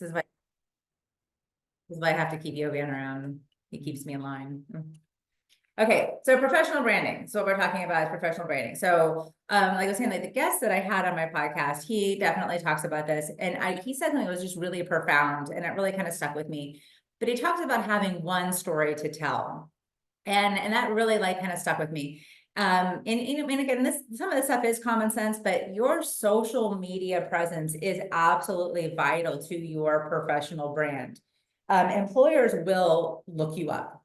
This is why I have to keep Yovan around. He keeps me in line. Okay, so professional branding. So what we're talking about is professional branding. So like I was saying, like the guest that I had on my podcast, he definitely talks about this. And he said something that was just really profound and it really kind of stuck with me. But he talks about having one story to tell. And that really like kind of stuck with me. And again, some of this stuff is common sense, but your social media presence is absolutely vital to your professional brand. Employers will look you up.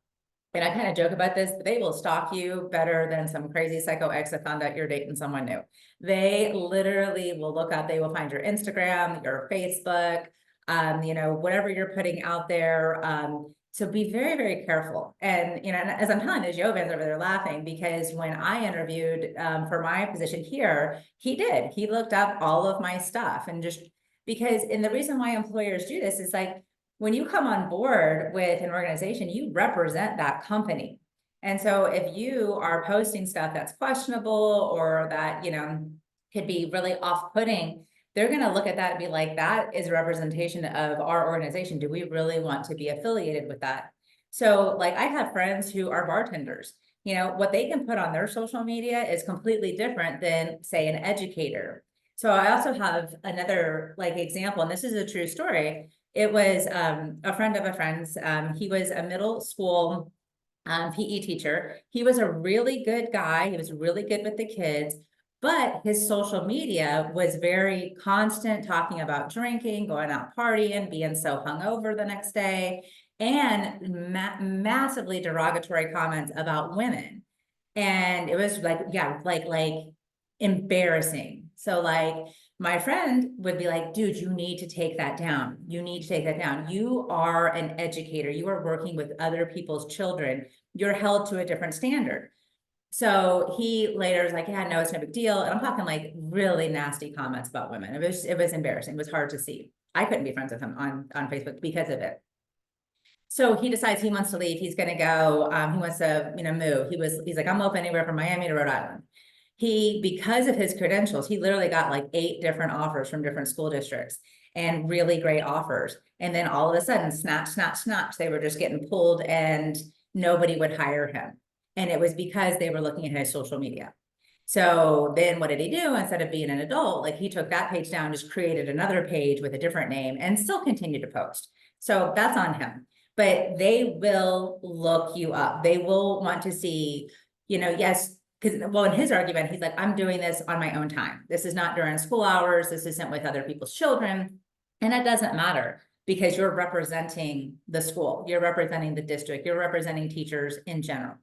And I kind of joke about this, but they will stalk you better than some crazy psycho ex that found out you're dating someone new. They literally will look up, they will find your Instagram, your Facebook, whatever you're putting out there. So be very, very careful. And, and as I'm telling those Jovans over there laughing, because when I interviewed for my position here, he looked up all of my stuff and just because, and the reason why employers do this is like, when you come on board with an organization, you represent that company. And so if you are posting stuff that's questionable or that, could be really off-putting, they're going to look at that and be like, that is a representation of our organization. Do we really want to be affiliated with that? So like I have friends who are bartenders. What they can put on their social media is completely different than say an educator. So I also have another like example, and this is a true story. It was a friend of a friend's. He was a middle school PE teacher. He was a really good guy. He was really good with the kids, but his social media was very constant, talking about drinking, going out partying, being so hungover the next day, and massively derogatory comments about women. And it was like, yeah, like embarrassing. So like my friend would be like, dude, you need to take that down. You need to take that down. You are an educator. You are working with other people's children. You're held to a different standard. So he later was like, yeah, no, it's no big deal. And I'm talking like really nasty comments about women. It was embarrassing. It was hard to see. I couldn't be friends with him on Facebook because of it. So he decides he wants to leave. He's going to go. He wants to, move. He's like, I'm open anywhere from Miami to Rhode Island. Because of his credentials, he literally got like 8 different offers from different school districts and really great offers. And then all of a sudden, snap, they were just getting pulled and nobody would hire him. And it was because they were looking at his social media. So then what did he do? Instead of being an adult, like he took that page down, just created another page with a different name and still continued to post. So that's on him. But they will look you up. They will want to see, yes, because, well, in his argument, he's like, I'm doing this on my own time. This is not during school hours. This isn't with other people's children. And it doesn't matter because you're representing the school. You're representing the district. You're representing teachers in general.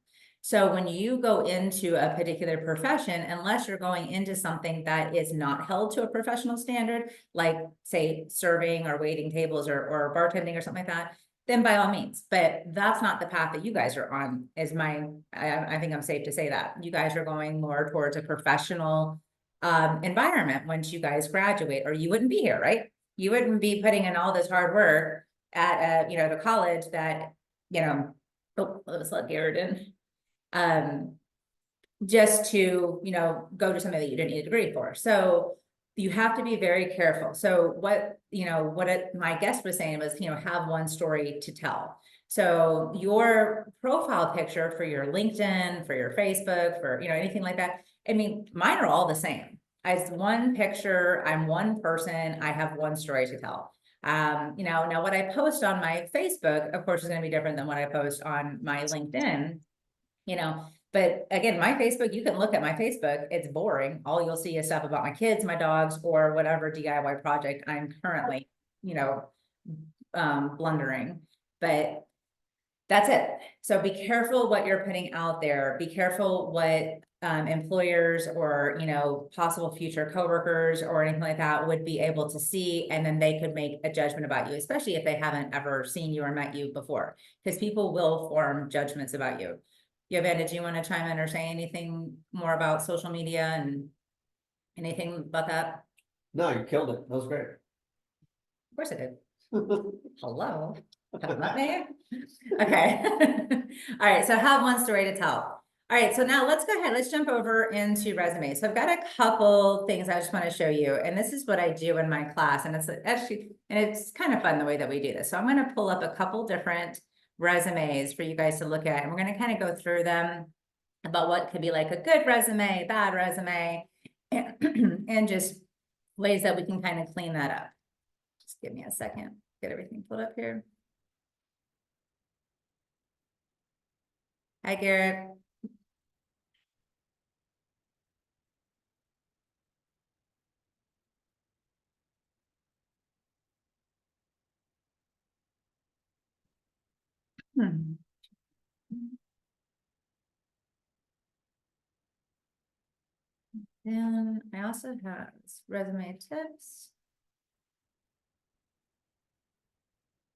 So when you go into a particular profession, unless you're going into something that is not held to a professional standard, like say serving or waiting tables or bartending or something like that, then by all means, but that's not the path that you guys are on I think I'm safe to say that you guys are going more towards a professional environment once you guys graduate, or you wouldn't be here, right? You wouldn't be putting in all this hard work at the college that, let's let Garrett in, just to, go to something that you didn't need a degree for. So you have to be very careful. So what my guest was saying was, have one story to tell. So your profile picture for your LinkedIn, for your Facebook, for, anything like that. I mean, mine are all the same. As one picture, I'm one person, I have one story to tell. Now what I post on my Facebook, of course, is going to be different than what I post on my LinkedIn, but again, my Facebook, you can look at my Facebook, it's boring. All you'll see is stuff about my kids, my dogs, or whatever DIY project I'm currently, blundering, but that's it. So be careful what you're putting out there. Be careful what employers or, possible future coworkers or anything like that would be able to see. And then they could make a judgment about you, especially if they haven't ever seen you or met you before, because people will form judgments about you. Yovan, did you want to chime in or say anything more about social media and anything about that? No, you killed it. That was great. Of course I did. Hello. Haven't met me? Okay. All right. So have one story to tell. All right, so now let's go ahead, let's jump over into resumes. So I've got a couple things I just want to show you, and this is what I do in my class, and it's actually, and it's kind of fun the way that we do this. So I'm going to pull up a couple different resumes for you guys to look at, and we're going to kind of go through them about what could be like a good resume, bad resume, and just ways that we can kind of clean that up. Just give me a second, get everything pulled up here. Hi, Garrett. Hmm. And I also have resume tips.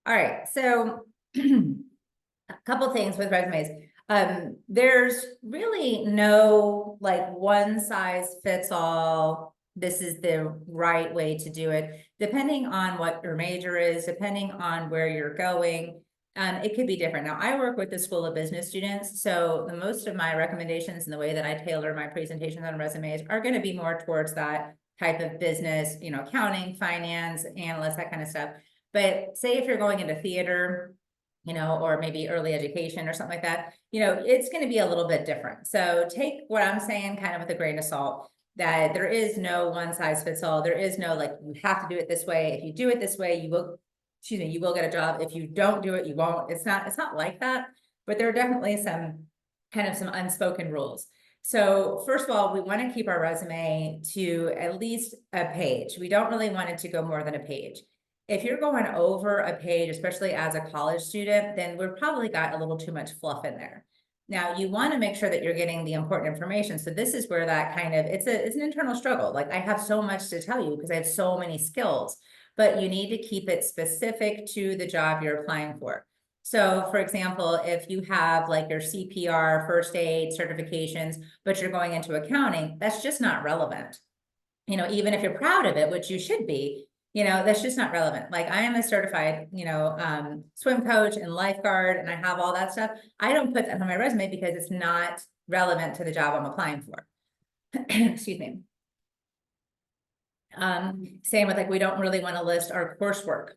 All right, so a couple things with resumes. There's really no like one size fits all. This is the right way to do it. Depending on what your major is, depending on where you're going, it could be different. Now, I work with the School of Business students, so the most of my recommendations and the way that I tailor my presentations on resumes are going to be more towards that type of business, you know, accounting, finance, analysts, that kind of stuff. But say if you're going into theater, you know, or maybe early education or something like that, you know, it's going to be a little bit different. So take what I'm saying kind of with a grain of salt, that there is no one size fits all. There is no, like, you have to do it this way. If you do it this way, you will, excuse me, you will get a job. If you don't do it, you won't. It's not like that, but there are definitely some kind of some unspoken rules. So first of all, we want to keep our resume to at least a page. We don't really want it to go more than a page. If you're going over a page, especially as a college student, then we've probably got a little too much fluff in there. Now, you want to make sure that you're getting the important information. So this is where that kind of, it's an internal struggle. Like, I have so much to tell you because I have so many skills, but you need to keep it specific to the job you're applying for. So for example, if you have like your CPR, first aid certifications, but you're going into accounting, that's just not relevant. You know, even if you're proud of it, which you should be, you know, that's just not relevant. Like, I am a certified, you know, swim coach and lifeguard, and I have all that stuff. I don't put that on my resume because it's not relevant to the job I'm applying for. Excuse me. Same with, like, we don't really want to list our coursework.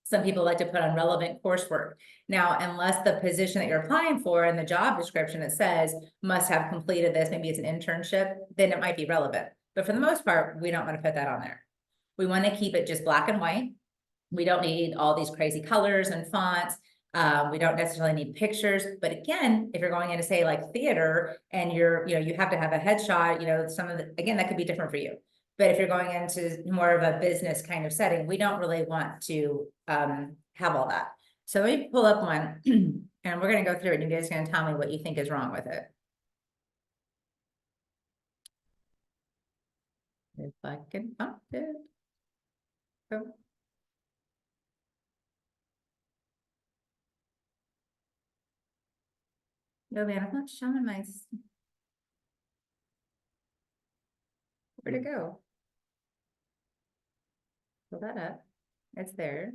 Some people like to put on relevant coursework. Now, unless the position that you're applying for in the job description, it says must have completed this, maybe it's an internship, then it might be relevant. But for the most part, we don't want to put that on there. We want to keep it just black and white. We don't need all these crazy colors and fonts. We don't necessarily need pictures, but again, if you're going into, say, like theater, and you're, you know, you have to have a headshot, you know, some of the, again, that could be different for you. But if you're going into more of a business kind of setting, we don't really want to have all that. So let me pull up one and we're going to go through it, and you guys are going to tell me what you think is wrong with it. If I can find it. Oh. No, man, I'm not showing my. Where'd it go? Pull that up. It's there.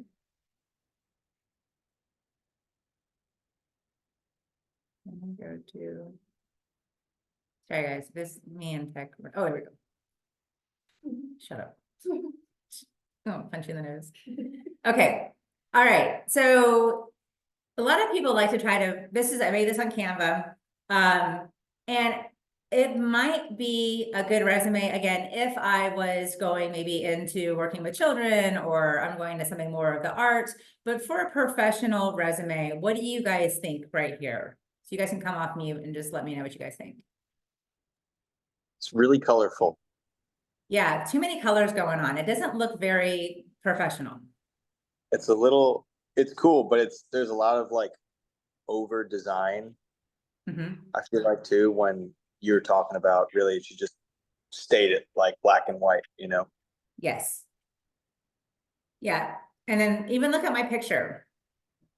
Let me go to. Sorry, guys. This me and tech. Oh, there we go. Shut up. Oh, punch you in the nose. Okay. All right. So a lot of people like to try to. I made this on Canva, and it might be a good resume, again, if I was going maybe into working with children, or I'm going to something more of the arts. But for a professional resume, what do you guys think right here? So you guys can come off mute and just let me know what you guys think. It's really colorful. Yeah, too many colors going on. It doesn't look very professional. It's cool, but there's a lot of like over design. I feel like too, when you're talking about, really, it should just state it like black and white, you know? Yes. Yeah. And then even look at my picture.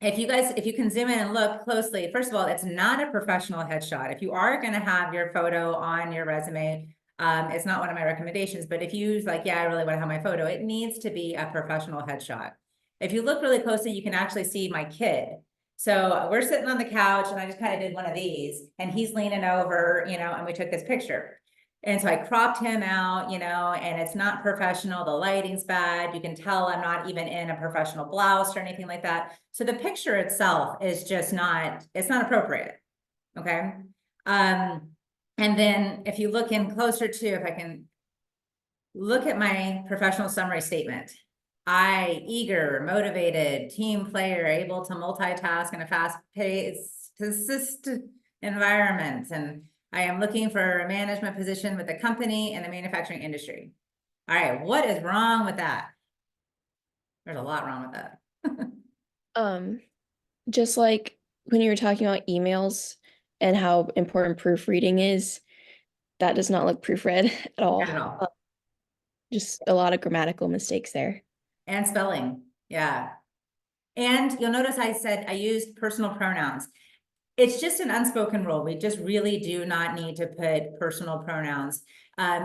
If you can zoom in and look closely, first of all, it's not a professional headshot. If you are going to have your photo on your resume, it's not one of my recommendations, but if you like, yeah, I really want to have my photo, it needs to be a professional headshot. If you look really closely, you can actually see my kid. So we're sitting on the couch and I just kind of did one of these and he's leaning over, and we took this picture. And so I cropped him out, and it's not professional. The lighting's bad. You can tell I'm not even in a professional blouse or anything like that. So the picture itself is just it's not appropriate. Okay. And then if you look in closer to, if I can look at my professional summary statement, eager, motivated, team player, able to multitask in a fast-paced environment. And I am looking for a management position with the company in the manufacturing industry. All right, what is wrong with that? There's a lot wrong with that. Just like when you were talking about emails and how important proofreading is, that does not look proofread at all. Not at all. Just a lot of grammatical mistakes there. And spelling, yeah. And you'll notice I said I used personal pronouns. It's just an unspoken rule. We just really do not need to put personal pronouns.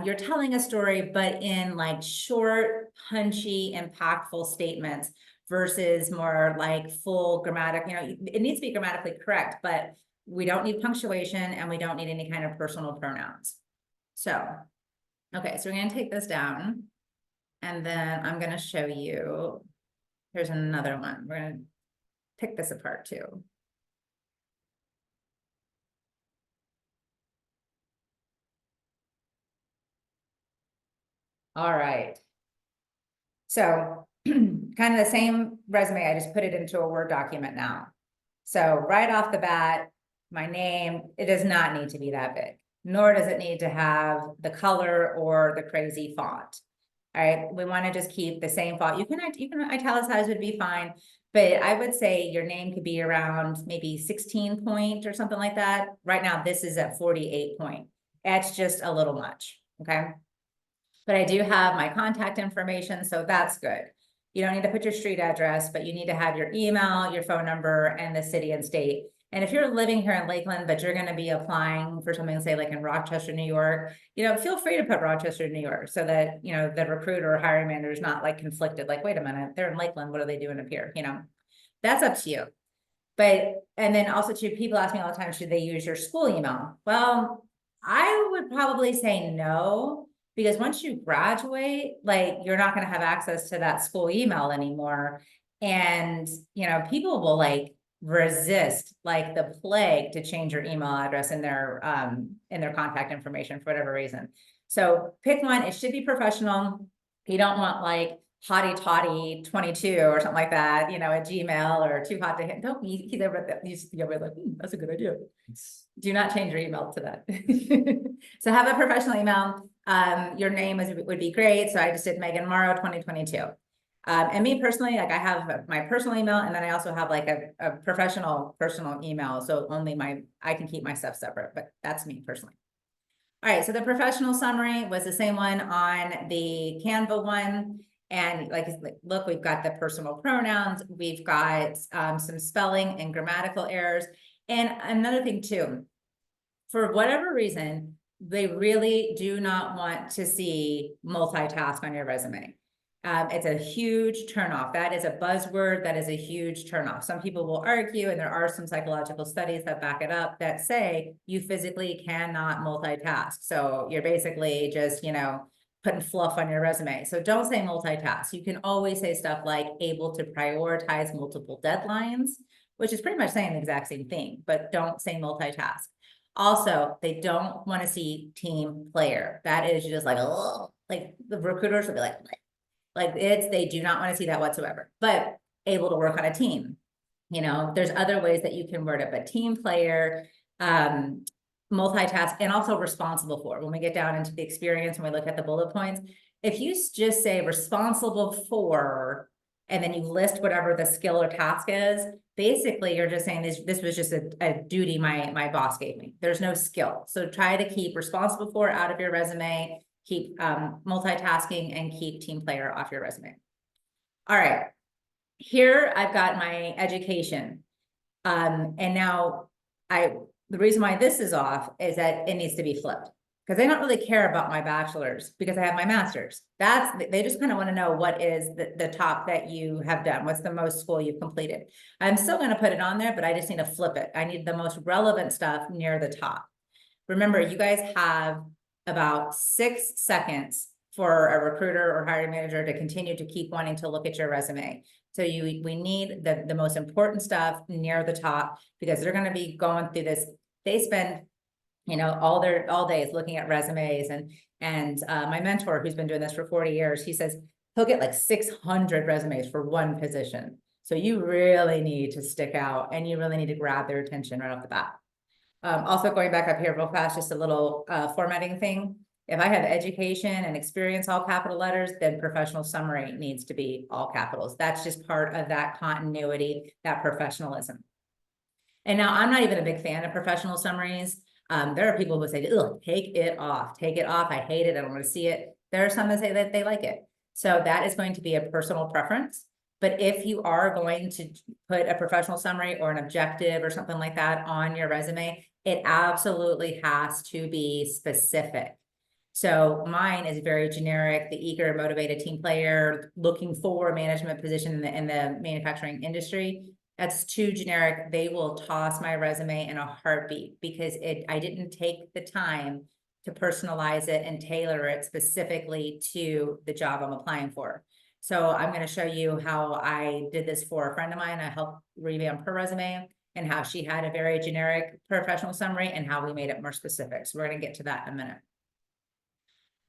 You're telling a story, but in like short, punchy, impactful statements versus more like full grammatic, it needs to be grammatically correct, but we don't need punctuation and we don't need any kind of personal pronouns. So, okay, so we're gonna take this down and then I'm gonna show you, here's another one. We're gonna pick this apart too. All right. So kind of the same resume, I just put it into a Word document now. So right off the bat, my name, it does not need to be that big, nor does it need to have the color or the crazy font. All right, we want to just keep the same font. You can italicize would be fine, but I would say your name could be around maybe 16 point or something like that. Right now, this is at 48 point. That's just a little much, okay? But I do have my contact information, so that's good. You don't need to put your street address, but you need to have your email, your phone number, and the city and state. And if you're living here in Lakeland, but you're going to be applying for something, say like in Rochester, New York, feel free to put Rochester, New York, so that, the recruiter or hiring manager is not like conflicted, like, wait a minute, they're in Lakeland, what are they doing up here? That's up to you. But, and then also too, people ask me all the time, should they use your school email? Well, I would probably say no, because once you graduate, like you're not going to have access to that school email anymore. And, people will like resist like the plague to change your email address in their contact information for whatever reason. So pick one, it should be professional. You don't want like hotty toddy 22 or something like that, a Gmail or too hot to hit. Don't you'll be like, that's a good idea. Do not change your email to that. So have a professional email. Your name would be great. So I just did Megan Morrow 2022. And me personally, like I have my personal email, and then I also have like a professional personal email. So only I can keep my stuff separate, but that's me personally. All right, so the professional summary was the same one on the Canva one. And like, look, we've got the personal pronouns, we've got some spelling and grammatical errors. And another thing too, for whatever reason, they really do not want to see multitask on your resume. It's a huge turnoff. That is a buzzword. That is a huge turnoff. Some people will argue, and there are some psychological studies that back it up, that say you physically cannot multitask. So you're basically just, putting fluff on your resume. So don't say multitask. You can always say stuff like able to prioritize multiple deadlines, which is pretty much saying the exact same thing, but don't say multitask. Also, they don't want to see team player. That is just like, oh, like the recruiters will be like they do not want to see that whatsoever, but able to work on a team. There's other ways that you can word it, but team player, multitask, and also responsible for. When we get down into the experience and we look at the bullet points, if you just say responsible for, and then you list whatever the skill or task is, basically you're just saying this was just a duty my boss gave me. There's no skill. So try to keep responsible for out of your resume, keep multitasking, and keep team player off your resume. All right, here I've got my education. And now the reason why this is off is that it needs to be flipped. because they don't really care about my bachelor's because I have my master's. They just kind of want to know what is the top that you have done. What's the most school you've completed? I'm still going to put it on there, but I just need to flip it. I need the most relevant stuff near the top. Remember, you guys have about 6 seconds for a recruiter or hiring manager to continue to keep wanting to look at your resume. So we need the most important stuff near the top, because they're going to be going through this. They spend, you know, all days looking at resumes, and my mentor, who's been doing this for 40 years, he says he'll get like 600 resumes for one position. So you really need to stick out, and you really need to grab their attention right off the bat. Also going back up here real fast, just a little formatting thing. If I have education and experience all capital letters, then professional summary needs to be all capitals. That's just part of that continuity, that professionalism. And now I'm not even a big fan of professional summaries. There are people who say, "Ugh, take it off, take it off. I hate it. I don't want to see it." There are some that say that they like it. So that is going to be a personal preference. But if you are going to put a professional summary or an objective or something like that on your resume, it absolutely has to be specific. So mine is very generic: the eager, motivated team player looking for a management position in the manufacturing industry. That's too generic. They will toss my resume in a heartbeat, because I didn't take the time to personalize it and tailor it specifically to the job I'm applying for. So I'm going to show you how I did this for a friend of mine. I helped revamp her resume, and how she had a very generic professional summary and how we made it more specific. So we're going to get to that in a minute.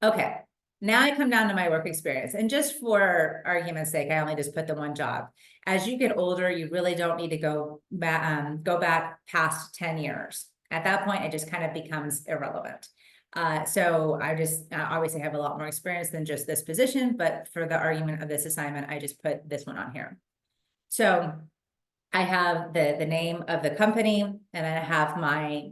Okay, now I come down to my work experience, and just for argument's sake, I only just put the one job. As you get older, you really don't need to go back past 10 years. At that point, it just kind of becomes irrelevant. So I just obviously have a lot more experience than just this position, but for the argument of this assignment, I just put this one on here. So I have the name of the company, and then I have my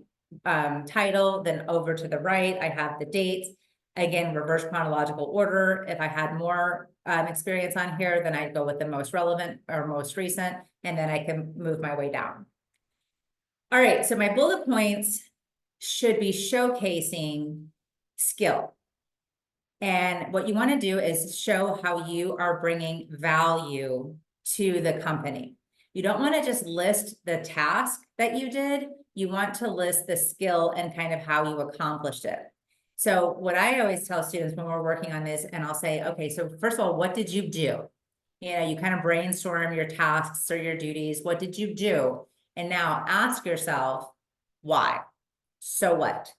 title. Then over to the right, I have the dates. Again, reverse chronological order. If I had more experience on here, then I'd go with the most relevant or most recent, and then I can move my way down. All right, so my bullet points should be showcasing skill. And what you want to do is show how you are bringing value to the company. You don't want to just list the task that you did. You want to list the skill and kind of how you accomplished it. So what I always tell students when we're working on this, and I'll say, okay, so first of all, what did you do? You know, you kind of brainstorm your tasks or your duties. What did you do? And now ask yourself, why? So what?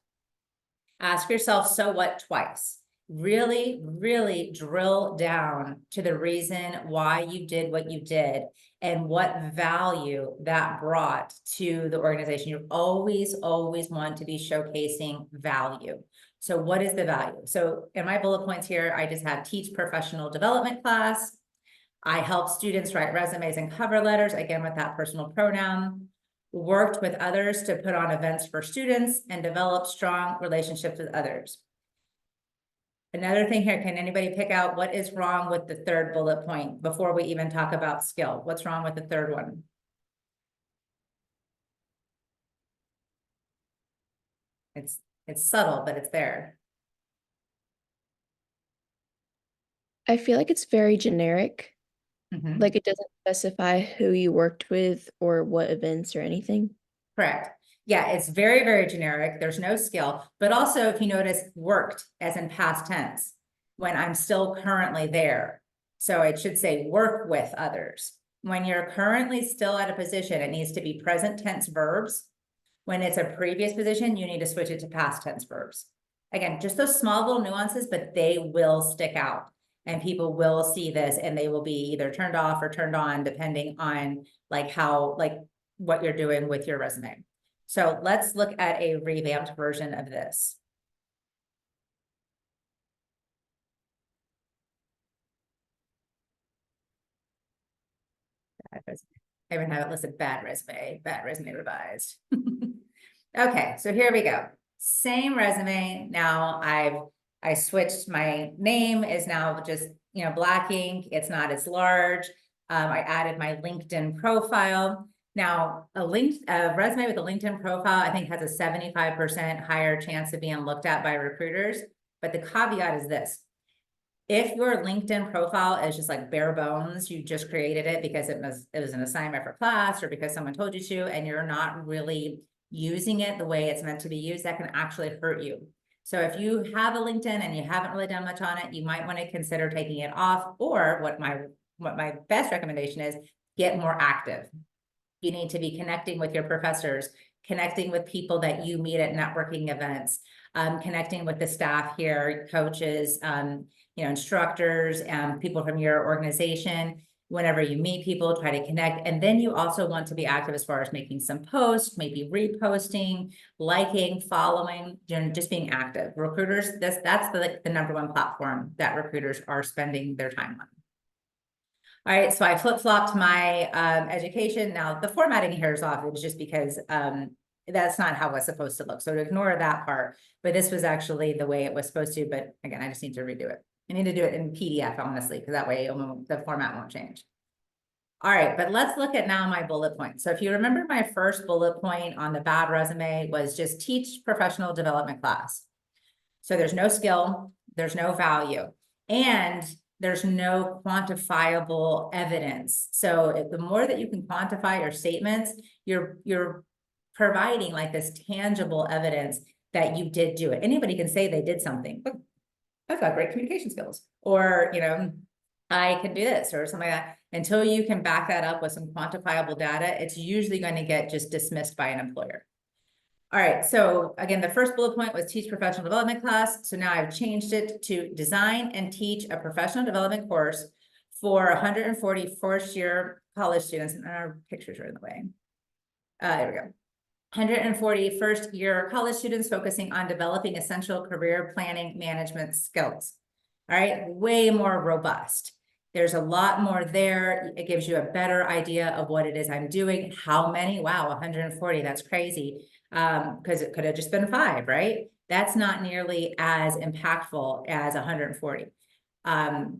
Ask yourself, so what, twice. Really, really drill down to the reason why you did what you did and what value that brought to the organization. You always, always want to be showcasing value. So what is the value? So in my bullet points here, I just have teach professional development class. I help students write resumes and cover letters, again, with that personal pronoun. Worked with others to put on events for students and develop strong relationships with others. Another thing here, can anybody pick out what is wrong with the third bullet point before we even talk about skill? What's wrong with the third one? It's subtle, but it's there. I feel like it's very generic. Mm-hmm. Like it doesn't specify who you worked with or what events or anything. Correct. Yeah, it's very, very generic. There's no skill, but also if you notice, worked as in past tense when I'm still currently there. So it should say work with others. When you're currently still at a position, it needs to be present tense verbs. When it's a previous position, you need to switch it to past tense verbs. Again, just those small little nuances, but they will stick out. And people will see this, and they will be either turned off or turned on, depending on what you're doing with your resume. So let's look at a revamped version of this. I even have it listed bad resume revised. Okay, so here we go. Same resume. Now I switched, my name is now just, black ink. It's not as large. I added my LinkedIn profile. Now, a resume with a LinkedIn profile, I think has a 75% higher chance of being looked at by recruiters. But the caveat is this: if your LinkedIn profile is just like bare bones, you just created it because it was an assignment for class or because someone told you to, and you're not really using it the way it's meant to be used, that can actually hurt you. So if you have a LinkedIn and you haven't really done much on it, you might want to consider taking it off, or what my best recommendation is, get more active. You need to be connecting with your professors, connecting with people that you meet at networking events, connecting with the staff here, coaches, instructors, people from your organization. Whenever you meet people, try to connect. And then you also want to be active as far as making some posts, maybe reposting, liking, following, just being active. Recruiters, that's the number one platform that recruiters are spending their time on. All right, so I flip-flopped my education. Now, the formatting here is off. It was just because that's not how it's supposed to look. So ignore that part. But this was actually the way it was supposed to. But again, I just need to redo it. I need to do it in PDF, honestly, because that way the format won't change. All right, but let's look at now my bullet points. So if you remember, my first bullet point on the bad resume was just teach professional development class. So there's no skill, there's no value, and there's no quantifiable evidence. So the more that you can quantify your statements, you're providing like this tangible evidence that you did do it. Anybody can say they did something. Look, I've got great communication skills, or, I can do this or something like that. Until you can back that up with some quantifiable data, it's usually going to get just dismissed by an employer. All right, so again, the first bullet point was teach professional development class. So now I've changed it to design and teach a professional development course for 140 first-year college students. And our pictures are in the way. There we go. 140 first-year college students focusing on developing essential career planning management skills. All right, way more robust. There's a lot more there. It gives you a better idea of what it is I'm doing. How many? Wow, 140, that's crazy. Because it could have just been 5, right? That's not nearly as impactful as 140. All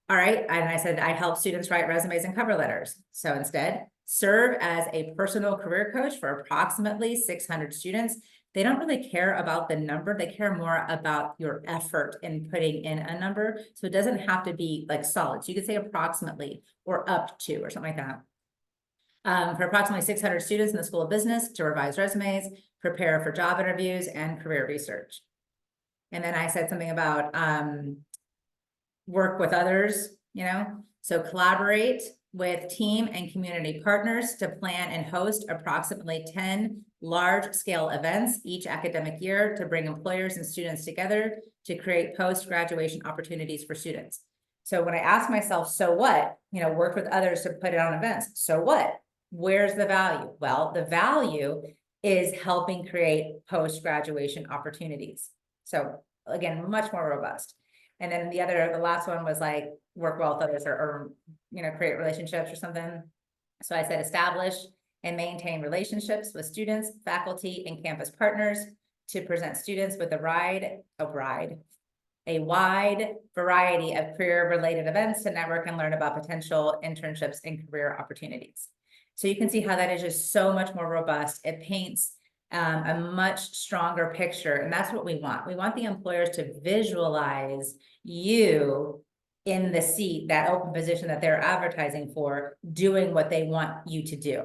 right, and I said I help students write resumes and cover letters. So instead, serve as a personal career coach for approximately 600 students. They don't really care about the number. They care more about your effort in putting in a number. So it doesn't have to be like solid. So you could say approximately or up to or something like that. For approximately 600 students in the School of Business to revise resumes, prepare for job interviews, and career research. And then I said something about work with others, so collaborate with team and community partners to plan and host approximately 10 large-scale events each academic year to bring employers and students together to create post-graduation opportunities for students. So when I ask myself, so what, work with others to put it on events, so what? Where's the value? Well, the value is helping create post-graduation opportunities. So again, much more robust. And then the last one was like work well with others or create relationships or something. So I said establish and maintain relationships with students, faculty, and campus partners to present students with a wide variety of career-related events to network and learn about potential internships and career opportunities. So you can see how that is just so much more robust. It paints a much stronger picture, and that's what we want. We want the employers to visualize you in the seat, that open position that they're advertising for, doing what they want you to do.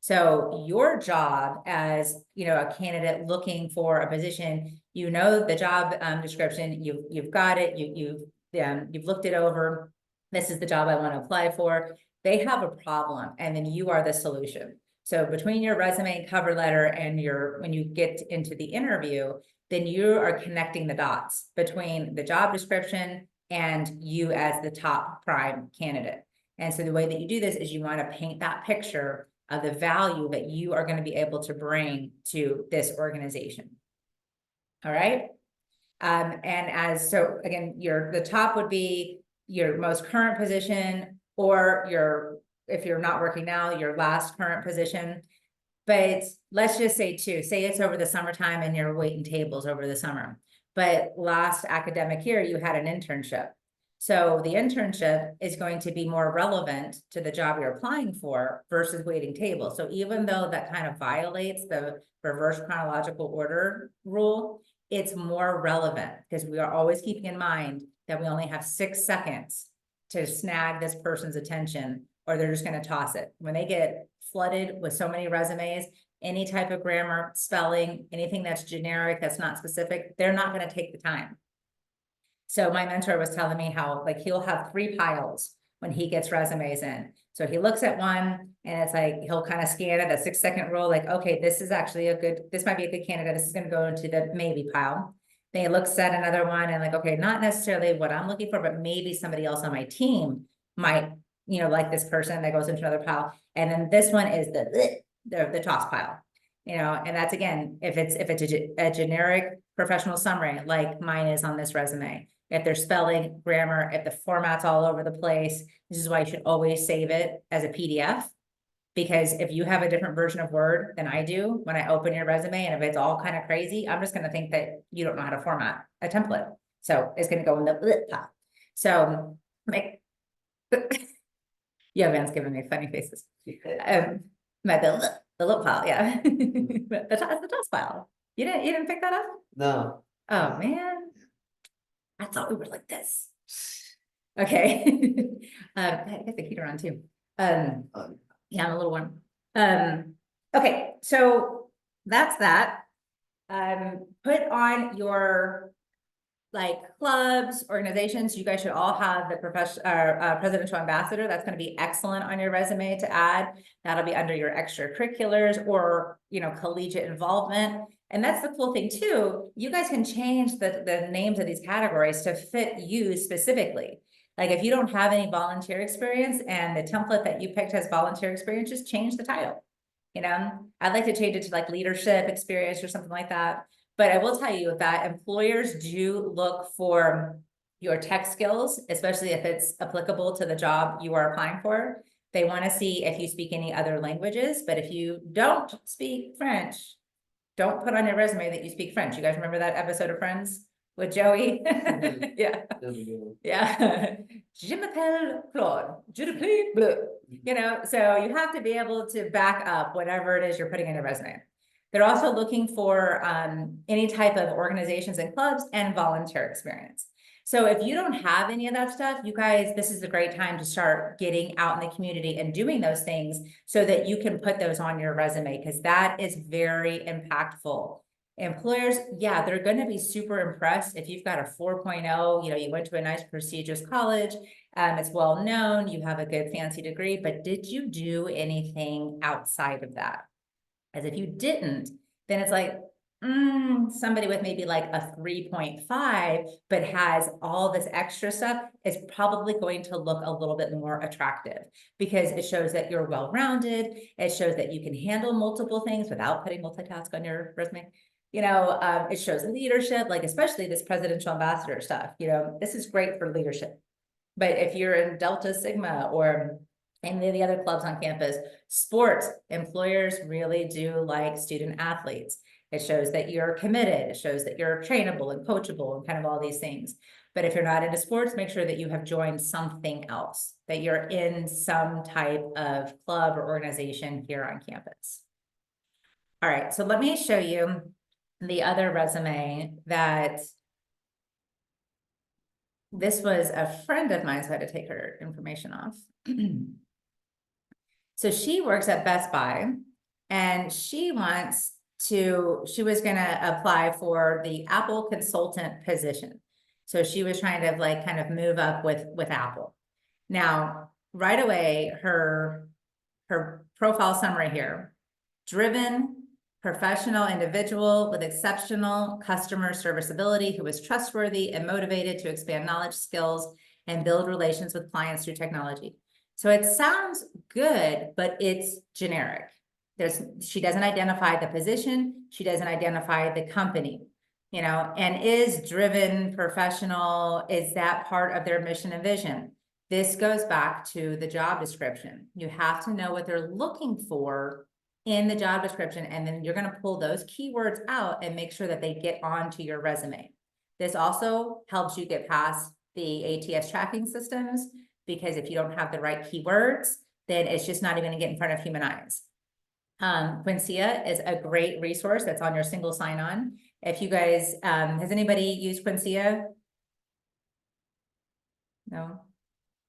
So your job as a candidate looking for a position, the job description, you've got it, you've looked it over. This is the job I want to apply for. They have a problem, and then you are the solution. So between your resume and cover letter and when you get into the interview, then you are connecting the dots between the job description and you as the top prime candidate. And so the way that you do this is you want to paint that picture of the value that you are going to be able to bring to this organization. All right. So again, the top would be your most current position, or if you're not working now, your last current position. But let's just say it's over the summertime and you're waiting tables over the summer. But last academic year, you had an internship. So the internship is going to be more relevant to the job you're applying for versus waiting tables. So even though that kind of violates the reverse chronological order rule, it's more relevant because we are always keeping in mind that we only have 6 seconds to snag this person's attention, or they're just going to toss it. When they get flooded with so many resumes, any type of grammar, spelling, anything that's generic, that's not specific, they're not going to take the time. So my mentor was telling me how like he'll have 3 piles when he gets resumes in. So he looks at one and it's like, he'll kind of scan it, a 6-second rule, like, okay, this is actually this might be a good candidate. This is going to go into the maybe pile. Then he looks at another one and like, okay, not necessarily what I'm looking for, but maybe somebody else on my team might, like this person, that goes into another pile. And then this one is the toss pile, and that's, again, if it's a generic professional summary, like mine is on this resume. If there's spelling, grammar, if the format's all over the place, this is why you should always save it as a PDF. Because if you have a different version of Word than I do, when I open your resume, and if it's all kind of crazy, I'm just going to think that you don't know how to format a template. So it's going to go in the pile. So yeah, Van's giving me funny faces. The lip pile, yeah. The toss pile. You didn't pick that up? No. Oh, man. I thought we were like this. Okay. I got the heater on too. Yeah, I'm a little warm. Okay, so that's that. Put on your clubs, organizations. You guys should all have the presidential ambassador. That's going to be excellent on your resume to add. That'll be under your extracurriculars or collegiate involvement. And that's the cool thing too. You guys can change the names of these categories to fit you specifically. Like if you don't have any volunteer experience and the template that you picked has volunteer experience, just change the title. I'd like to change it to like leadership experience or something like that. But I will tell you that employers do look for your tech skills, especially if it's applicable to the job you are applying for. They want to see if you speak any other languages, but if you don't speak French, don't put on your resume that you speak French. You guys remember that episode of Friends with Joey? Yeah. Yeah. Je m'appelle Claude. Je te prie bleu. So you have to be able to back up whatever it is you're putting in your resume. They're also looking for any type of organizations and clubs and volunteer experience. So if you don't have any of that stuff, you guys, this is a great time to start getting out in the community and doing those things so that you can put those on your resume, because that is very impactful. Employers, yeah, they're going to be super impressed if you've got a 4.0, you went to a nice prestigious college, it's well known, you have a good fancy degree, but did you do anything outside of that? As if you didn't, then it's like, somebody with maybe like a 3.5, but has all this extra stuff is probably going to look a little bit more attractive because it shows that you're well-rounded. It shows that you can handle multiple things without putting multitask on your resume. It shows leadership, like especially this presidential ambassador stuff. This is great for leadership. But if you're in Delta Sigma or any of the other clubs on campus, sports, employers really do like student athletes. It shows that you're committed. It shows that you're trainable and coachable and kind of all these things. But if you're not into sports, make sure that you have joined something else, that you're in some type of club or organization here on campus. All right, so let me show you the other resume that this was a friend of mine, so I had to take her information off. So she works at Best Buy and she was going to apply for the Apple consultant position. So she was trying to kind of move up with Apple. Now, right away, her profile summary here: driven, professional individual with exceptional customer serviceability who is trustworthy and motivated to expand knowledge, skills, and build relations with clients through technology. So it sounds good, but it's generic. She doesn't identify the position. She doesn't identify the company, and is driven, professional, is that part of their mission and vision? This goes back to the job description. You have to know what they're looking for in the job description, and then you're going to pull those keywords out and make sure that they get onto your resume. This also helps you get past the ATS tracking systems, because if you don't have the right keywords, then it's just not even gonna get in front of human eyes. Quincia is a great resource that's on your single sign-on. If you guys, has anybody used Quincia? No?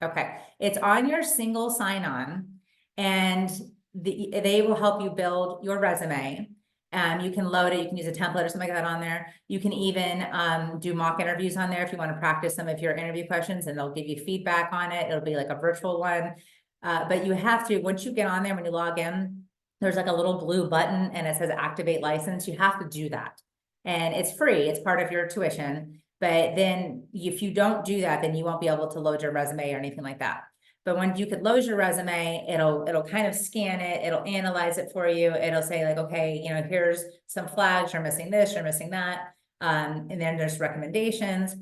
Okay, it's on your single sign-on, and they will help you build your resume. You can load it, you can use a template or something like that on there. You can even do mock interviews on there if you want to practice some of your interview questions, and they'll give you feedback on it. It'll be like a virtual one. But you have to, once you get on there, when you log in, there's like a little blue button and it says activate license. You have to do that. And it's free, it's part of your tuition. But then if you don't do that, then you won't be able to load your resume or anything like that. But when you could load your resume, it'll kind of scan it, it'll analyze it for you. It'll say like, okay, you know, here's some flags, you're missing this, you're missing that. And then there's recommendations.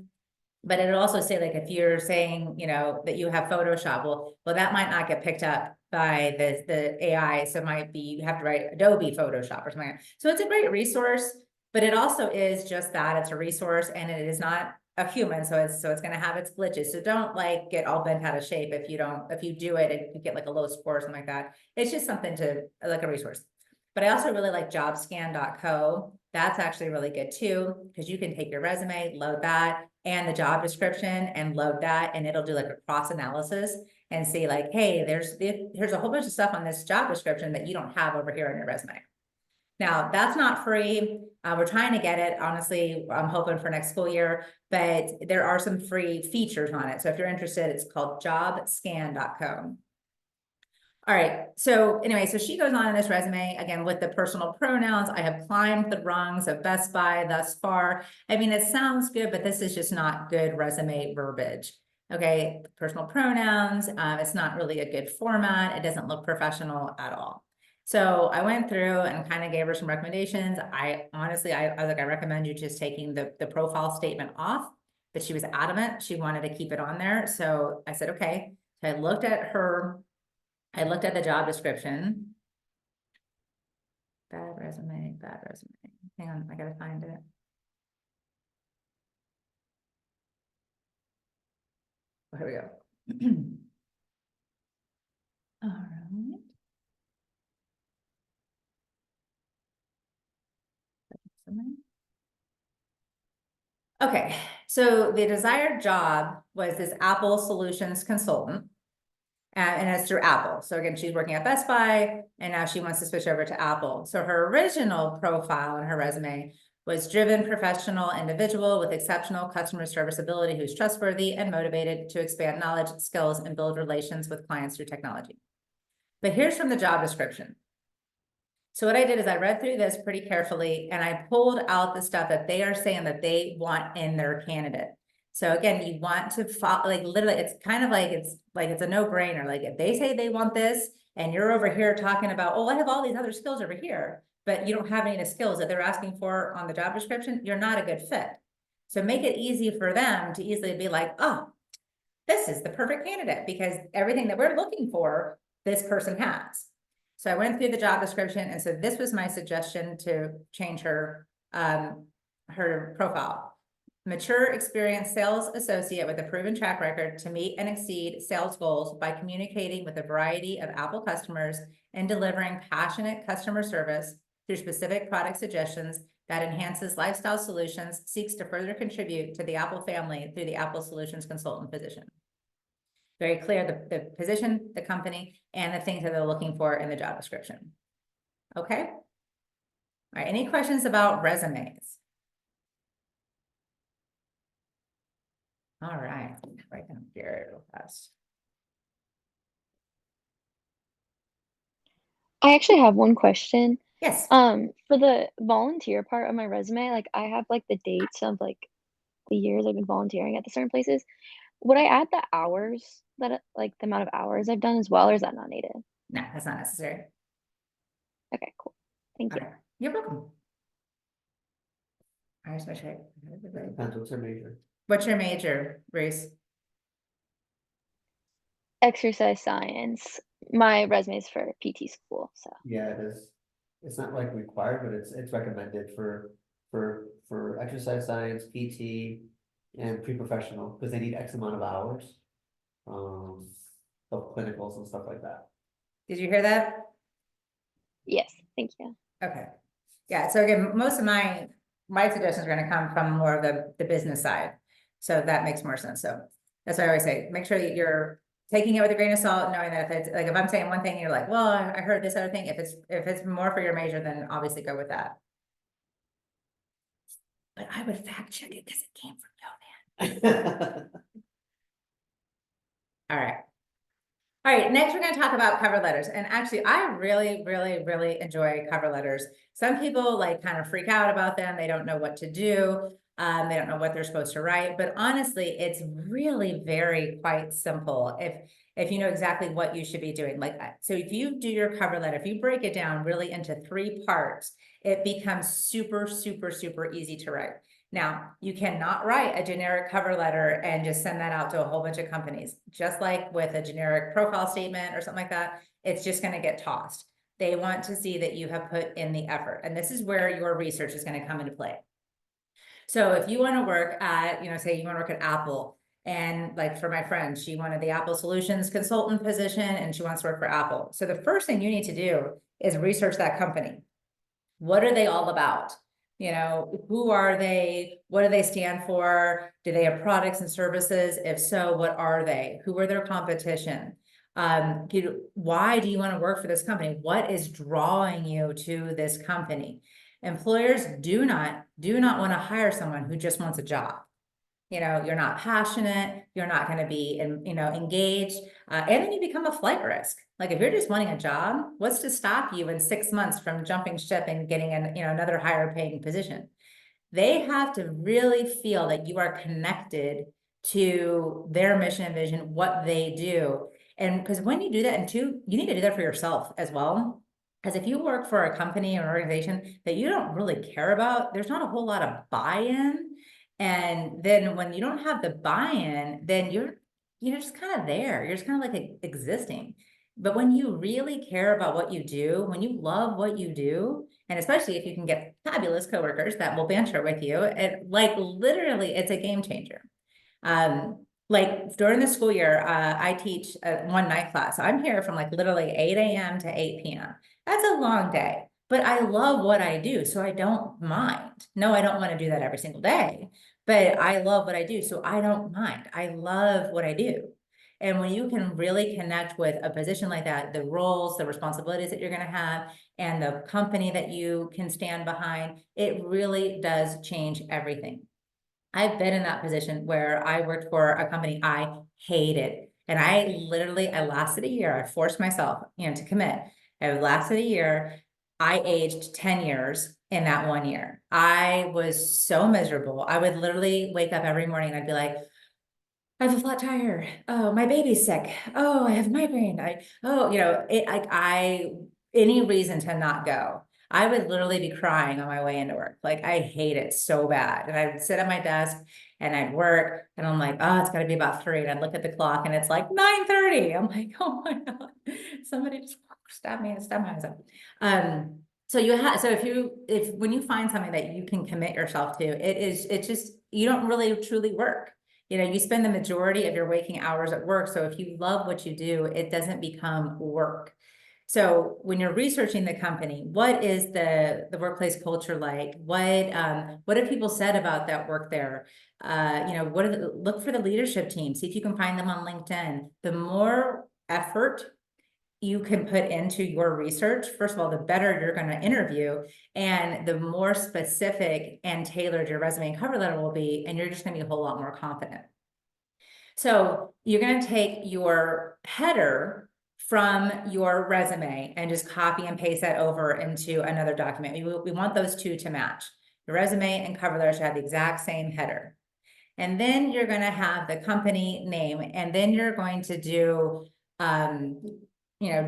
But it'll also say, like, if you're saying, you know, that you have Photoshop, well, that might not get picked up by the AI. So it might be, you have to write Adobe Photoshop or something like that. So it's a great resource, but it also is just that, it's a resource and it is not a human. So it's gonna have its glitches. So don't like get all bent out of shape if you do it and you get like a low score or something like that. It's just something to, like, a resource. But I also really like jobscan.co. That's actually really good too, because you can take your resume, load that, and the job description and load that, and it'll do like a cross analysis and see like, hey, here's a whole bunch of stuff on this job description that you don't have over here on your resume. Now, that's not free. We're trying to get it. Honestly, I'm hoping for next school year, but there are some free features on it. So if you're interested, it's called jobscan.co. All right, so anyway, so she goes on in this resume, again, with the personal pronouns. I have climbed the rungs of Best Buy thus far. I mean, it sounds good, but this is just not good resume verbiage. Okay, personal pronouns, it's not really a good format. It doesn't look professional at all. So I went through and kind of gave her some recommendations. I was like, I recommend you just taking the profile statement off, but she was adamant. She wanted to keep it on there. So I said, okay. So I looked at the job description. Bad resume. Hang on, I gotta find it. Oh, here we go. All right. Okay, so the desired job was this Apple Solutions consultant. And it's through Apple. So again, she's working at Best Buy and now she wants to switch over to Apple. So her original profile in her resume was driven professional individual with exceptional customer service ability who's trustworthy and motivated to expand knowledge, skills, and build relations with clients through technology. But here's from the job description. So what I did is I read through this pretty carefully and I pulled out the stuff that they are saying that they want in their candidate. So again, you want to follow, like, literally, it's kind of like, it's a no-brainer. Like, if they say they want this and you're over here talking about, oh, I have all these other skills over here, but you don't have any of the skills that they're asking for on the job description, you're not a good fit. So make it easy for them to easily be like, oh, this is the perfect candidate because everything that we're looking for, this person has. So I went through the job description, and so this was my suggestion to change her profile. Mature, experienced sales associate with a proven track record to meet and exceed sales goals by communicating with a variety of Apple customers and delivering passionate customer service through specific product suggestions that enhances lifestyle solutions, seeks to further contribute to the Apple family through the Apple Solutions Consultant position. Very clear, the position, the company, and the things that they're looking for in the job description. Okay? All right, any questions about resumes? All right, write down here real fast. I actually have one question. Yes. For the volunteer part of my resume, like I have like the dates of like the years I've been volunteering at the certain places. Would I add the hours that like the amount of hours I've done as well, or is that not needed? No, that's not necessary. Okay, cool. Thank you. Okay. You're welcome. I just wish I. Depends what's her major. What's your major, Reese? Exercise science. My resume is for PT school, so. Yeah, it is. It's not like required, but it's recommended for exercise science, PT, and pre-professional, because they need X amount of hours. Of clinicals and stuff like that. Did you hear that? Yes, thank you. Okay. Yeah, so again, most of my suggestions are gonna come from more of the business side. So that makes more sense. So that's what I always say, make sure that you're taking it with a grain of salt, knowing that if it's, like, if I'm saying one thing, you're like, well, I heard this other thing. If it's more for your major, then obviously go with that. But I would fact check it because it came from Joanne. All right. All right, next we're going to talk about cover letters. And actually, I really, really, really enjoy cover letters. Some people like kind of freak out about them. They don't know what to do. They don't know what they're supposed to write. But honestly, it's really very quite simple if you know exactly what you should be doing. Like, so if you do your cover letter, if you break it down really into 3 parts, it becomes super, super, super easy to write. Now, you cannot write a generic cover letter and just send that out to a whole bunch of companies. Just like with a generic profile statement or something like that, it's just going to get tossed. They want to see that you have put in the effort. And this is where your research is going to come into play. So if you want to work at, say you want to work at Apple, and like for my friend, she wanted the Apple Solutions consultant position and she wants to work for Apple. So the first thing you need to do is research that company. What are they all about? Who are they? What do they stand for? Do they have products and services? If so, what are they? Who are their competition? Why do you want to work for this company? What is drawing you to this company? Employers do not want to hire someone who just wants a job. You're not passionate, you're not going to be, engaged, and then you become a flight risk. Like if you're just wanting a job, what's to stop you in 6 months from jumping ship and getting another higher paying position? They have to really feel that you are connected to their mission and vision, what they do. And because when you do that, and two, you need to do that for yourself as well. Because if you work for a company or organization that you don't really care about, there's not a whole lot of buy-in. And then when you don't have the buy-in, then you're just kind of there. You're just kind of like existing. But when you really care about what you do, when you love what you do, and especially if you can get fabulous coworkers that will banter with you, literally, it's a game changer. Like during the school year, I teach one night class. So I'm here from like literally 8 a.m. to 8 p.m. That's a long day, but I love what I do, so I don't mind. No, I don't want to do that every single day, but I love what I do, so I don't mind. I love what I do. And when you can really connect with a position like that, the roles, the responsibilities that you're going to have, and the company that you can stand behind, it really does change everything. I've been in that position where I worked for a company I hated. And I lasted a year. I forced myself, to commit. I lasted a year. I aged 10 years in that 1 year. I was so miserable. I would literally wake up every morning and I'd be like, I have a flat tire. Oh, my baby's sick. Oh, I have migraine. Any reason to not go. I would literally be crying on my way into work. Like I hate it so bad. And I would sit at my desk and I'd work and I'm like, oh, it's gotta be about 3. And I'd look at the clock and it's like 9:30. I'm like, oh my God, somebody just stabbed me and stabbed my eyes out. So when you find something that you can commit yourself to, it's just, you don't really truly work. You spend the majority of your waking hours at work. So if you love what you do, it doesn't become work. So when you're researching the company, what is the workplace culture like? What have people said about that work there? Look for the leadership team. See if you can find them on LinkedIn. The more effort you can put into your research, first of all, the better you're going to interview, and the more specific and tailored your resume and cover letter will be, and you're just going to be a whole lot more confident. So you're going to take your header from your resume and just copy and paste that over into another document. We want those two to match. The resume and cover letter should have the exact same header. And then you're going to have the company name, and then you're going to do,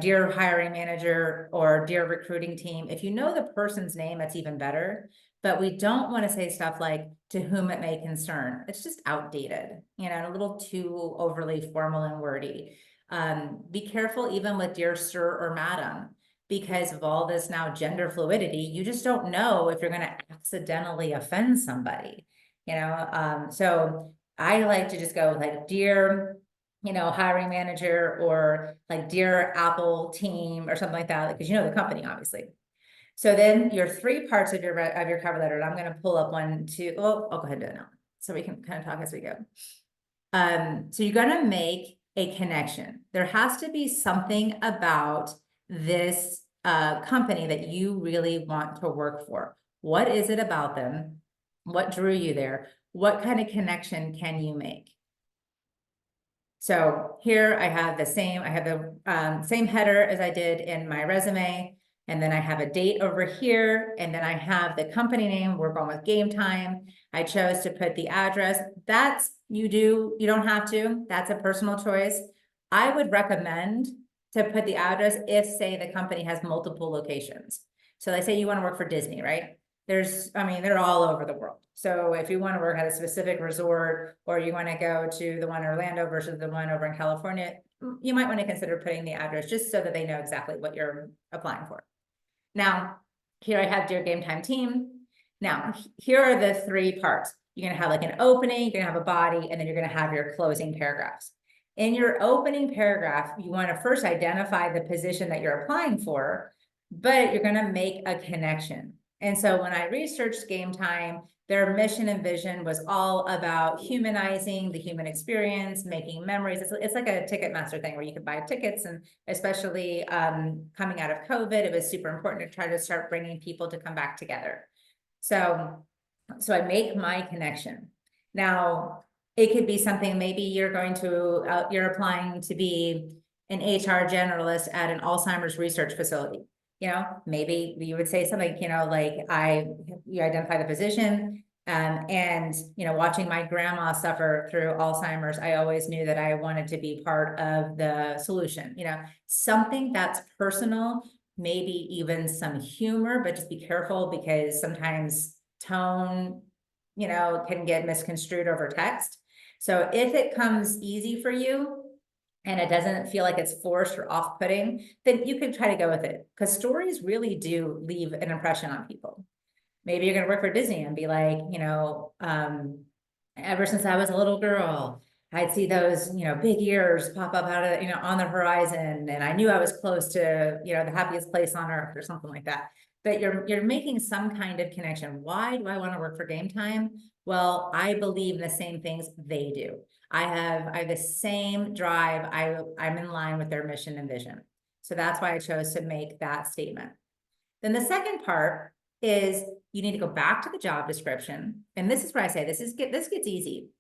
dear hiring manager or dear recruiting team. If you know the person's name, that's even better. But we don't want to say stuff like to whom it may concern. It's just outdated, a little too overly formal and wordy. Be careful even with dear sir or madam, because of all this now gender fluidity, you just don't know if you're going to accidentally offend somebody. So I like to just go like, dear, hiring manager, or like, dear Apple team, or something like that, because the company, obviously. So then your 3 parts of your cover letter, and I'm gonna pull up 1, 2, oh, I'll go ahead and do it now, so we can kind of talk as we go. So you're gonna make a connection. There has to be something about this company that you really want to work for. What is it about them? What drew you there? What kind of connection can you make? So here I have the same header as I did in my resume. And then I have a date over here, and then I have the company name. We're going with Game Time. I chose to put the address. You don't have to. That's a personal choice. I would recommend to put the address if, say, the company has multiple locations. So let's say you want to work for Disney, right? They're all over the world. So if you want to work at a specific resort, or you want to go to the one in Orlando versus the one over in California, you might want to consider putting the address just so that they know exactly what you're applying for. Now, here I have Dear Game Time Team. Now, here are the 3 parts. You're going to have like an opening, you're going to have a body, and then you're going to have your closing paragraphs. In your opening paragraph, you want to first identify the position that you're applying for, but you're going to make a connection. And so when I researched Game Time, their mission and vision was all about humanizing the human experience, making memories. It's like a Ticketmaster thing where you could buy tickets, and especially coming out of COVID, it was super important to try to start bringing people to come back together. So I make my connection. Now, it could be something, maybe you're applying to be an HR generalist at an Alzheimer's research facility. Maybe you would say something, like you identify the position, and watching my grandma suffer through Alzheimer's, I always knew that I wanted to be part of the solution. Something that's personal, maybe even some humor, but just be careful, because sometimes tone, can get misconstrued over text. So if it comes easy for you, and it doesn't feel like it's forced or off-putting, then you can try to go with it, because stories really do leave an impression on people. Maybe you're going to work for Disney and be like, ever since I was a little girl, I'd see those, big ears pop up out of, on the horizon, and I knew I was close to, the happiest place on earth, or something like that. But you're making some kind of connection. Why do I want to work for Game Time? Well, I believe in the same things they do. I have the same drive. I'm in line with their mission and vision. So that's why I chose to make that statement. Then the second part is you need to go back to the job description. And this is where I say this gets easy.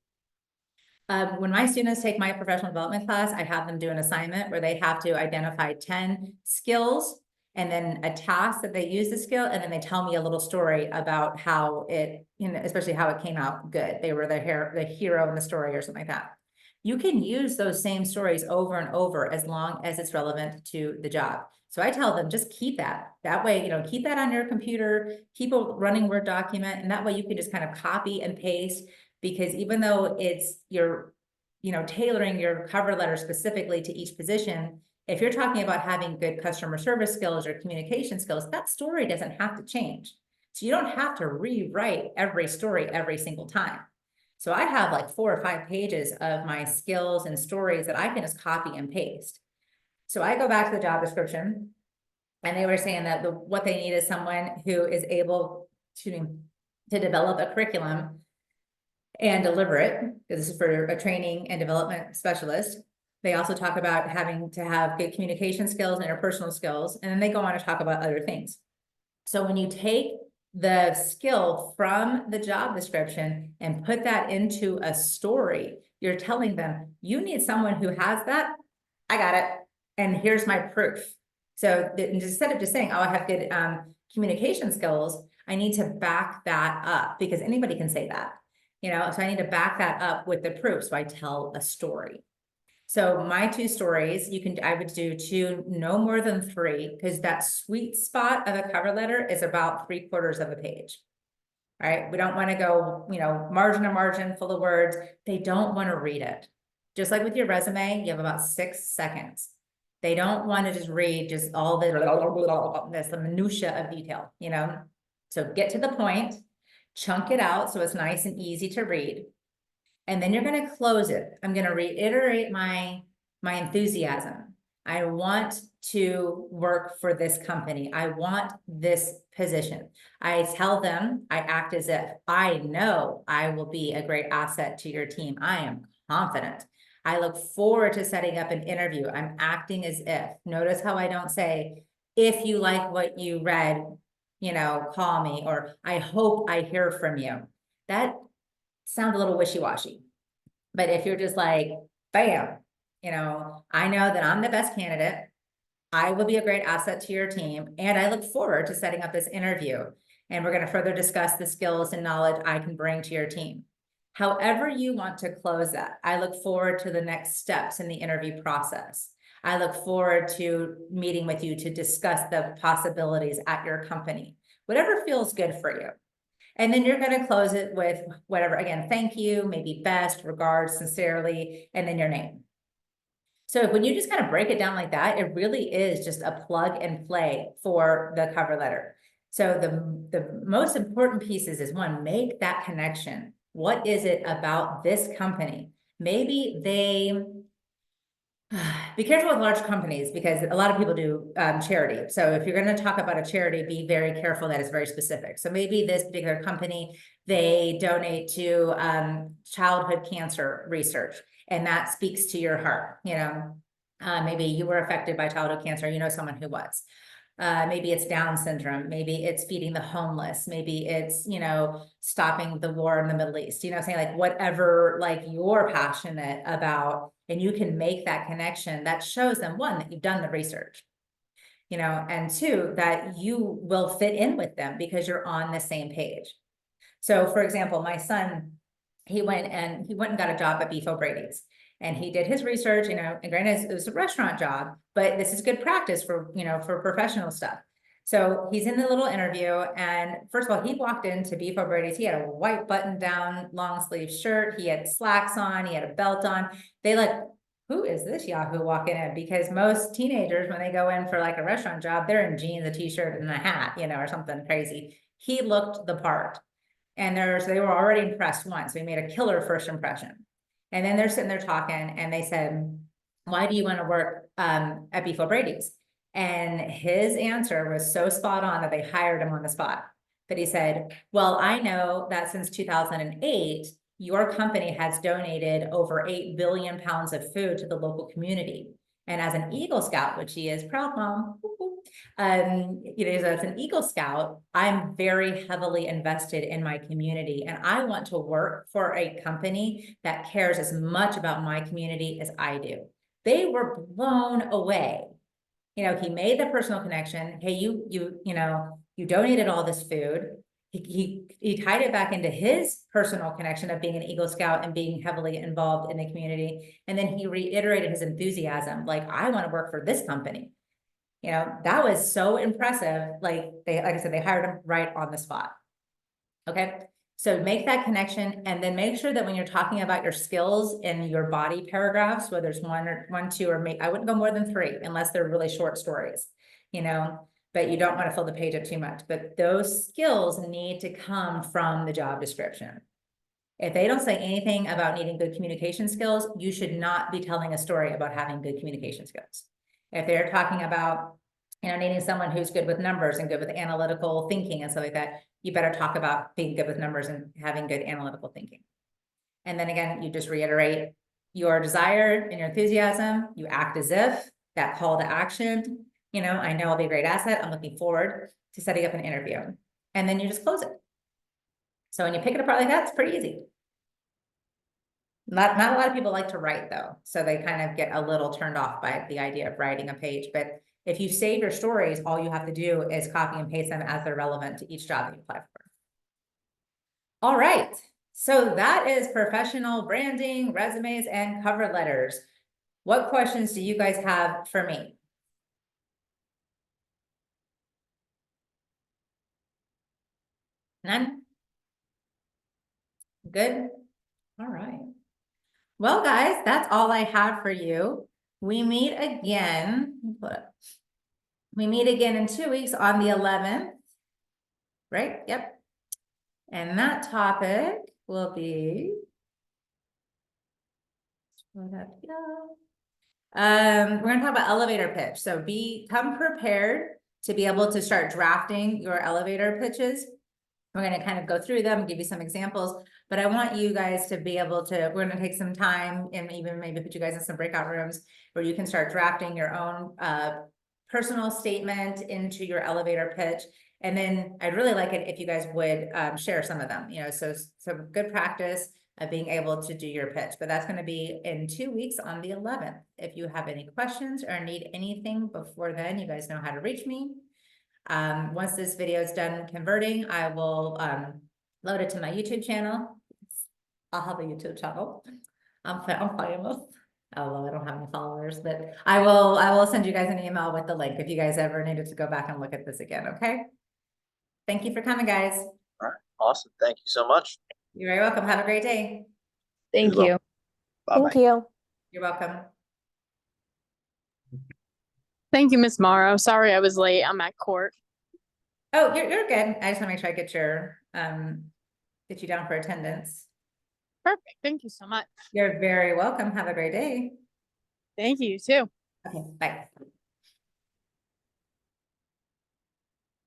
When my students take my professional development class, I have them do an assignment where they have to identify 10 skills, and then a task that they use the skill, and then they tell me a little story about how it, especially how it came out good. They were the hero in the story, or something like that. You can use those same stories over and over, as long as it's relevant to the job. So I tell them, just keep that. That way, keep that on your computer, keep a running Word document, and that way you can just kind of copy and paste. Because even though you're tailoring your cover letter specifically to each position, if you're talking about having good customer service skills or communication skills, that story doesn't have to change. So you don't have to rewrite every story every single time. So I have like 4 or 5 pages of my skills and stories that I can just copy and paste. So I go back to the job description, and they were saying that what they need is someone who is able to develop a curriculum and deliver it, because this is for a training and development specialist. They also talk about having to have good communication skills and interpersonal skills, and then they go on to talk about other things. So when you take the skill from the job description and put that into a story, you're telling them, you need someone who has that. I got it, and here's my proof. So instead of just saying, oh, I have good communication skills, I need to back that up, because anybody can say that. So I need to back that up with the proof. So I tell a story. So my 2 stories, I would do 2, no more than 3, because that sweet spot of a cover letter is about 3/4 of a page. All right. We don't want to go, margin to margin full of words. They don't want to read it. Just like with your resume, you have about 6 seconds. They don't want to just read just all the minutia of detail, So get to the point. chunk it out so it's nice and easy to read. And then you're gonna close it. I'm gonna reiterate my enthusiasm. I want to work for this company. I want this position. I tell them, I act as if I know I will be a great asset to your team. I am confident. I look forward to setting up an interview. I'm acting as if. Notice how I don't say, if you like what you read, call me, or I hope I hear from you. That sounds a little wishy-washy. But if you're just like, bam, I know that I'm the best candidate. I will be a great asset to your team. And I look forward to setting up this interview. And we're going to further discuss the skills and knowledge I can bring to your team. However you want to close that, I look forward to the next steps in the interview process. I look forward to meeting with you to discuss the possibilities at your company, whatever feels good for you. And then you're going to close it with whatever, again, thank you, maybe best, regards, sincerely, and then your name. So when you just kind of break it down like that, it really is just a plug and play for the cover letter. So the most important pieces is one, make that connection. What is it about this company? Maybe be careful with large companies because a lot of people do charity. So if you're going to talk about a charity, be very careful that it's very specific. So maybe this particular company, they donate to childhood cancer research, and that speaks to your heart. Maybe you were affected by childhood cancer, someone who was. Maybe it's Down syndrome, maybe it's feeding the homeless, maybe it's, stopping the war in the Middle East, saying like whatever, like you're passionate about, and you can make that connection that shows them, one, that you've done the research, and two, that you will fit in with them because you're on the same page. So for example, my son, he went and got a job at Beef O'Brady's. And he did his research, and granted, it was a restaurant job, but this is good practice for, for professional stuff. So he's in the little interview, and first of all, he walked into Beef O'Brady's. He had a white button-down, long-sleeve shirt. He had slacks on. He had a belt on. They like, who is this Yahoo walking in? Because most teenagers, when they go in for like a restaurant job, they're in jeans, a t-shirt, and a hat, or something crazy. He looked the part, and they were already impressed once. So he made a killer first impression. And then they're sitting there talking, and they said, why do you want to work at Beef O'Brady's? And his answer was so spot on that they hired him on the spot. But he said, well, I know that since 2008, your company has donated over 8 billion pounds of food to the local community. And as an Eagle Scout, which he is, proud mom, as an Eagle Scout, I'm very heavily invested in my community, and I want to work for a company that cares as much about my community as I do. They were blown away. He made the personal connection. Hey, you donated all this food. He tied it back into his personal connection of being an Eagle Scout and being heavily involved in the community. And then he reiterated his enthusiasm, like, I want to work for this company. That was so impressive. Like I said, they hired him right on the spot. Okay. So make that connection, and then make sure that when you're talking about your skills in your body paragraphs, whether it's one, two, or I wouldn't go more than 3 unless they're really short stories, but you don't want to fill the page up too much. But those skills need to come from the job description. If they don't say anything about needing good communication skills, you should not be telling a story about having good communication skills. If they're talking about, needing someone who's good with numbers and good with analytical thinking and stuff like that, you better talk about being good with numbers and having good analytical thinking. And then again, you just reiterate your desire and your enthusiasm. You act as if, that call to action, I know I'll be a great asset. I'm looking forward to setting up an interview. And then you just close it. So when you pick it apart like that, it's pretty easy. Not a lot of people like to write though. So they kind of get a little turned off by the idea of writing a page. But if you save your stories, all you have to do is copy and paste them as they're relevant to each job that you apply for. All right. So that is professional branding, resumes, and cover letters. What questions do you guys have for me? None? Good? All right. Well, guys, that's all I have for you. We meet again. We meet again in 2 weeks on the 11th, right? Yep. And that topic will be. We're gonna talk about elevator pitch. So come prepared to be able to start drafting your elevator pitches. We're gonna kind of go through them, give you some examples, but I want you guys to be able to, we're gonna take some time and even maybe put you guys in some breakout rooms where you can start drafting your own personal statement into your elevator pitch. And then I'd really like it if you guys would share some of them, so some good practice of being able to do your pitch, but that's gonna be in 2 weeks on the 11th. If you have any questions or need anything before then, you guys know how to reach me. Once this video is done converting, I will load it to my YouTube channel. I'll have a YouTube channel. I'm famous. Although I don't have any followers, but I will send you guys an email with the link if you guys ever needed to go back and look at this again, okay? Thank you for coming, guys. All right, awesome. Thank you so much. You're very welcome. Have a great day. Thank you. Bye-bye. Thank you. You're welcome. Thank you, Miss Morrow. Sorry I was late. I'm at court. Oh, you're good. I just want to make sure I get you down for attendance. Perfect. Thank you so much. You're very welcome. Have a great day. Thank you too. Okay, bye.